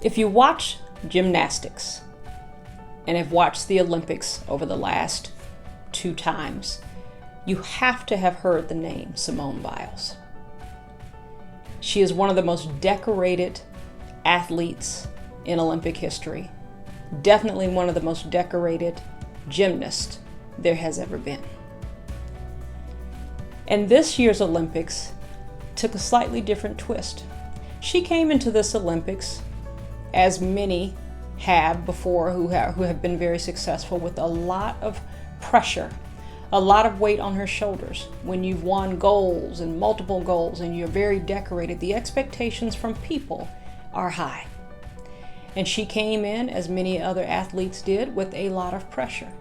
If you watch gymnastics and have watched the Olympics over the last 2 times, you have to have heard the name Simone Biles. She is one of the most decorated athletes in Olympic history. Definitely one of the most decorated gymnasts there has ever been. And this year's Olympics took a slightly different twist. She came into this Olympics, as many have before who have been very successful, with a lot of pressure, a lot of weight on her shoulders. When you've won goals and multiple goals and you're very decorated, the expectations from people are high. And she came in, as many other athletes did, with a lot of pressure.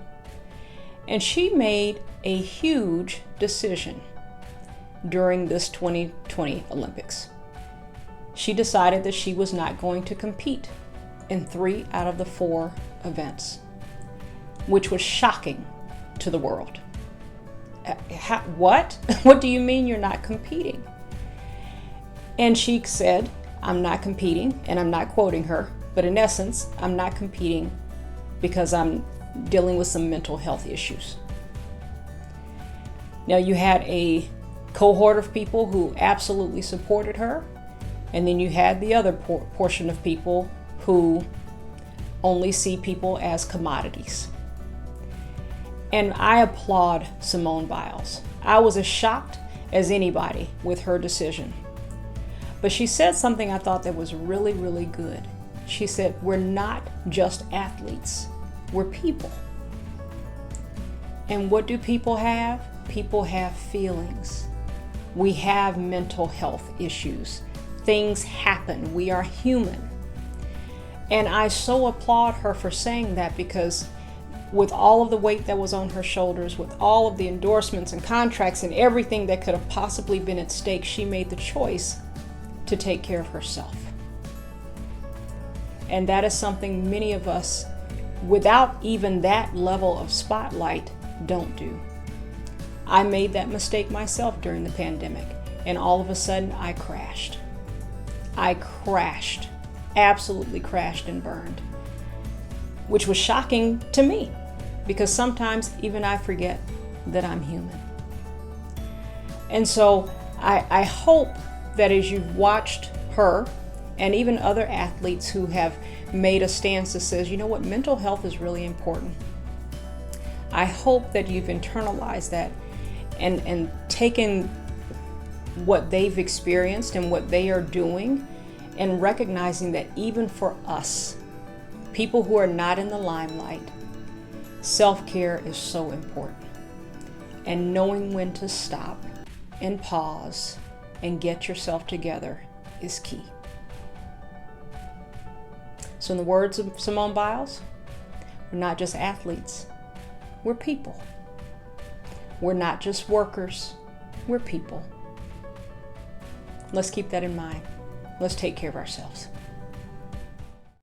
And she made a huge decision during this 2020 Olympics. She decided that she was not going to compete in 3 out of the 4 events, which was shocking to the world. What? What do you mean you're not competing? And she said, I'm not competing, and I'm not quoting her, but in essence, I'm not competing because I'm dealing with some mental health issues. Now, you had a cohort of people who absolutely supported her, and then you had the other portion of people who only see people as commodities. And I applaud Simone Biles. I was as shocked as anybody with her decision. But she said something I thought that was really, really good. She said, we're not just athletes, we're people. And what do people have? People have feelings. We have mental health issues. Things happen. We are human. And I so applaud her for saying that, because with all of the weight that was on her shoulders, with all of the endorsements and contracts and everything that could have possibly been at stake, she made the choice to take care of herself. And that is something many of us, without even that level of spotlight, don't do. I made that mistake myself during the pandemic, and all of a sudden I crashed. Absolutely crashed and burned, which was shocking to me, because sometimes even I forget that I'm human. And so I hope that as you've watched her and even other athletes who have made a stance that says, you know what, mental health is really important. I hope that you've internalized that and taken what they've experienced and what they are doing, and recognizing that even for us, people who are not in the limelight, self-care is so important. And knowing when to stop and pause and get yourself together is key. So in the words of Simone Biles, we're not just athletes, we're people. We're not just workers, we're people. Let's keep that in mind. Let's take care of ourselves.